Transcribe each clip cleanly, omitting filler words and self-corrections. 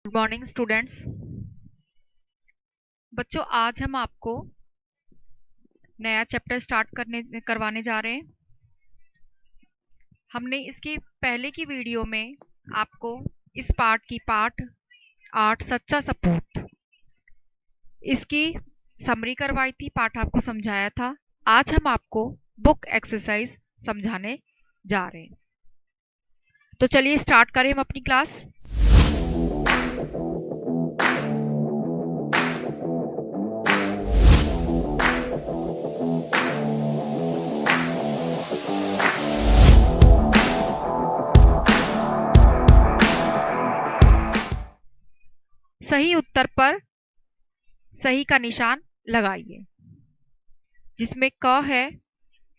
Good morning students. बच्चों, आज हम आपको नया चैप्टर करवाने जा रहे हैं। हमने इसकी पहले की वीडियो में आपको इस पार्ट 8 सच्चा सपूत इसकी समरी करवाई थी, पाठ आपको समझाया था। आज हम आपको बुक एक्सरसाइज समझाने जा रहे हैं। तो चलिए स्टार्ट करें हम अपनी क्लास। सही उत्तर पर सही का निशान लगाइए। जिसमें क है,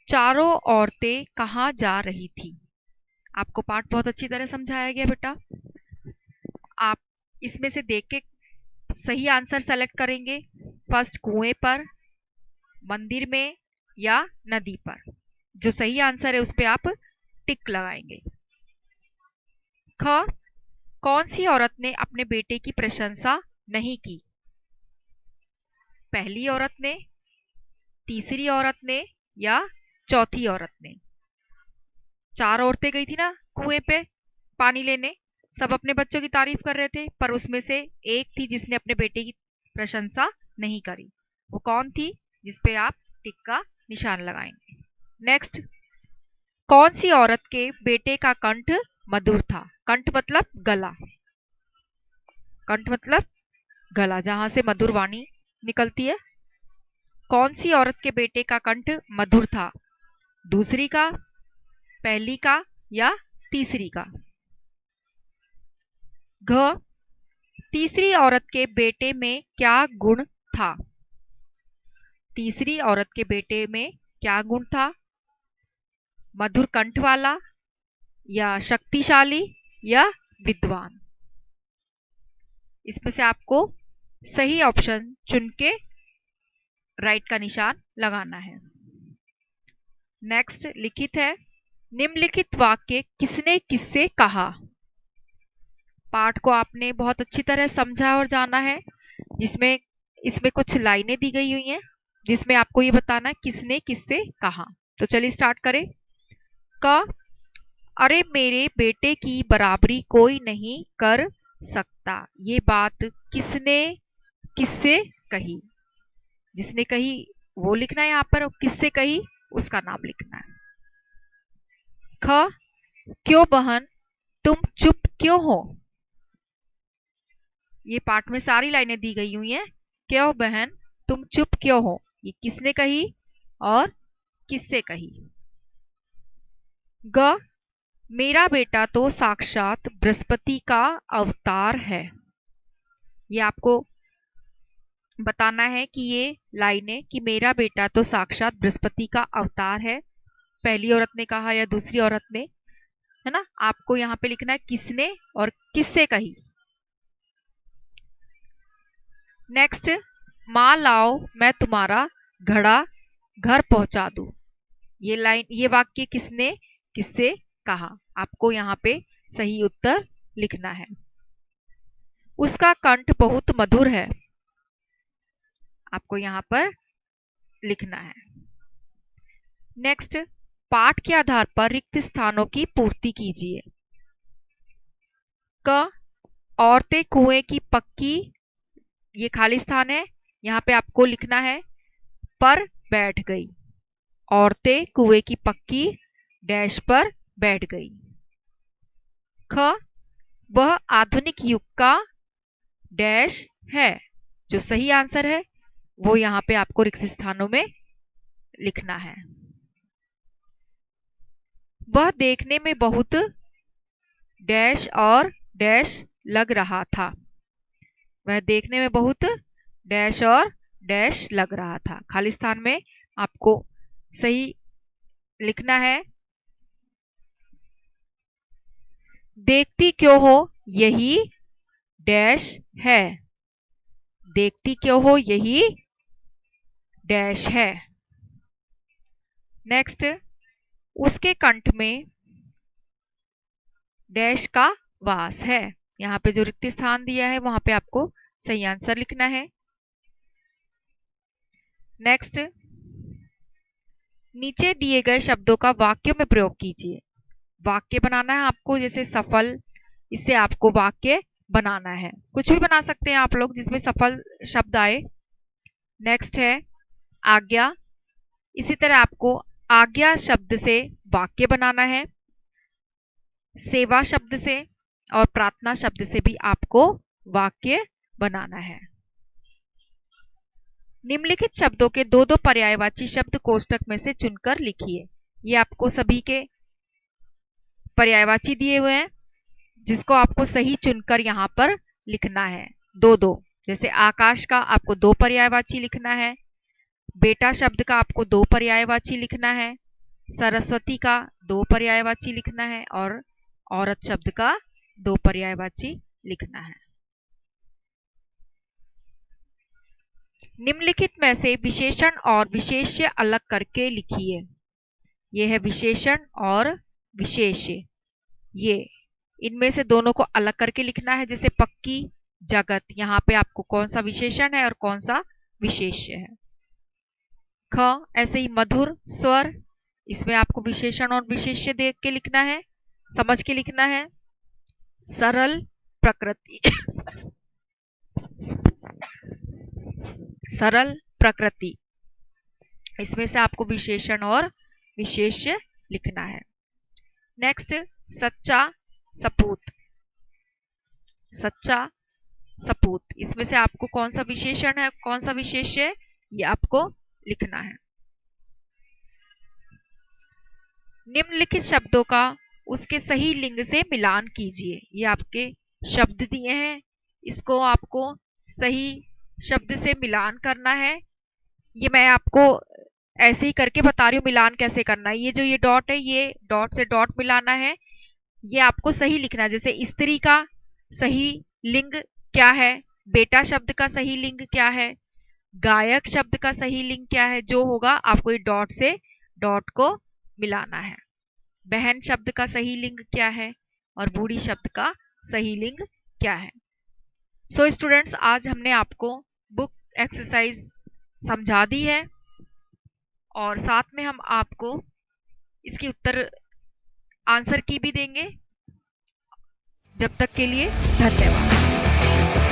चारों औरतें कहाँ जा रही थी। आपको पाठ बहुत अच्छी तरह समझाया गया बेटा। आप इसमें से देख के सही आंसर सेलेक्ट करेंगे। फर्स्ट, कुएं पर, मंदिर में या नदी पर। जो सही आंसर है उस पे आप टिक लगाएंगे। ख, कौन सी औरत ने अपने बेटे की प्रशंसा नहीं की। पहली औरत ने, तीसरी औरत ने या चौथी औरत ने। चार औरतें गई थी ना कुएं पे पानी लेने, सब अपने बच्चों की तारीफ कर रहे थे, पर उसमें से एक थी जिसने अपने बेटे की प्रशंसा नहीं करी। वो कौन थी? जिसपे आप टिक का निशान लगाएंगे। नेक्स्ट, कौन सी औरत के बेटे का कंठ मधुर था। कंठ मतलब गला, कंठ मतलब गला, जहां से मधुर वाणी निकलती है। कौन सी औरत के बेटे का कंठ मधुर था? दूसरी का, पहली का या तीसरी का। घ, तीसरी औरत के बेटे में क्या गुण था। तीसरी औरत के बेटे में क्या गुण था? मधुर कंठ वाला या शक्तिशाली या विद्वान। इसमें से आपको सही ऑप्शन चुन के राइट का निशान लगाना है। नेक्स्ट लिखित है, निम्नलिखित वाक्य किसने किससे कहा। पाठ को आपने बहुत अच्छी तरह समझा और जाना है। जिसमें इसमें कुछ लाइनें दी गई हुई हैं जिसमें आपको ये बताना है किसने किससे कहा। तो चलिए स्टार्ट करें। क, अरे मेरे बेटे की बराबरी कोई नहीं कर सकता। ये बात किसने किससे कही। जिसने कही वो लिखना है यहाँ पर, किससे कही उसका नाम लिखना है। ख, क्यों बहन तुम चुप क्यों हो। ये पाठ में सारी लाइनें दी गई हुई हैं। क्यों बहन तुम चुप क्यों हो, ये किसने कही और किससे कही। ग, मेरा बेटा तो साक्षात बृहस्पति का अवतार है। ये आपको बताना है कि ये लाइनें कि मेरा बेटा तो साक्षात बृहस्पति का अवतार है, पहली औरत ने कहा या दूसरी औरत ने, है ना। आपको यहाँ पे लिखना है किसने और किससे कही। नेक्स्ट, माँ लाओ मैं तुम्हारा घड़ा घर पहुंचा दूं। ये वाक्य किसने किससे कहा। आपको यहाँ पे सही उत्तर लिखना है। उसका कंठ बहुत मधुर है। आपको यहाँ पर लिखना है। नेक्स्ट, पाठ के आधार पर रिक्त स्थानों की पूर्ति कीजिए। क, औरतें कुएं की पक्की, ये खाली स्थान है, यहाँ पे आपको लिखना है पर बैठ गई। औरतें कुएं की पक्की डैश पर बैठ गई। ख, वह आधुनिक युग का डैश है। जो सही आंसर है वो यहाँ पे आपको रिक्त स्थानों में लिखना है। वह देखने में बहुत डैश और डैश लग रहा था। वह देखने में बहुत डैश और डैश लग रहा था। खाली स्थान में आपको सही लिखना है। देखती क्यों हो यही डैश है। देखती क्यों हो यही डैश है। नेक्स्ट, उसके कंठ में डैश का वास है। यहाँ पे जो रिक्त स्थान दिया है वहां पे आपको सही आंसर लिखना है। नेक्स्ट, नीचे दिए गए शब्दों का वाक्यों में प्रयोग कीजिए। वाक्य बनाना है आपको, जैसे सफल, इससे आपको वाक्य बनाना है। कुछ भी बना सकते हैं आप लोग जिसमें सफल शब्द आए। नेक्स्ट है आज्ञा। इसी तरह आपको आज्ञा शब्द से वाक्य बनाना है। सेवा शब्द से और प्रार्थना शब्द से भी आपको वाक्य बनाना है। निम्नलिखित शब्दों के दो दो पर्यायवाची शब्द कोष्टक में से चुनकर लिखिए। ये आपको सभी के पर्यायवाची दिए हुए हैं, जिसको आपको सही चुनकर यहाँ पर लिखना है। दो दो, जैसे आकाश का आपको दो पर्यायवाची लिखना है, बेटा शब्द का आपको दो पर्यायवाची लिखना है, सरस्वती का दो पर्यायवाची लिखना है और औरत शब्द का दो पर्यायवाची लिखना है। निम्नलिखित में से विशेषण और विशेष्य अलग करके लिखिए। यह है विशेषण और विशेष्य, ये इनमें से दोनों को अलग करके लिखना है। जैसे पक्की, जगत, यहाँ पे आपको कौन सा विशेषण है और कौन सा विशेष्य है। ख, ऐसे ही मधुर स्वर, इसमें आपको विशेषण और विशेष्य देख के लिखना है, समझ के लिखना है। सरल प्रकृति सरल प्रकृति, इसमें से आपको विशेषण और विशेष्य लिखना है। नेक्स्ट, सच्चा सपूत। सच्चा सपूत, इसमें से आपको कौन सा विशेषण है कौन सा विशेष्य है ये आपको लिखना है। निम्नलिखित शब्दों का उसके सही लिंग से मिलान कीजिए। ये आपके शब्द दिए हैं, इसको आपको सही शब्द से मिलान करना है। ये मैं आपको ऐसे ही करके बता रही हूँ मिलान कैसे करना है। ये जो ये डॉट है, ये डॉट से डॉट मिलाना है, ये आपको सही लिखना है। जैसे स्त्री का सही लिंग क्या है, बेटा शब्द का सही लिंग क्या है, गायक शब्द का सही लिंग क्या है, जो होगा आपको ये डॉट से डॉट को मिलाना है। बहन शब्द का सही लिंग क्या है और बूढ़ी शब्द का सही लिंग क्या है। सो स्टूडेंट्स, आज हमने आपको बुक एक्सरसाइज समझा दी है और साथ में हम आपको इसकी उत्तर आंसर की भी देंगे। जब तक के लिए धन्यवाद।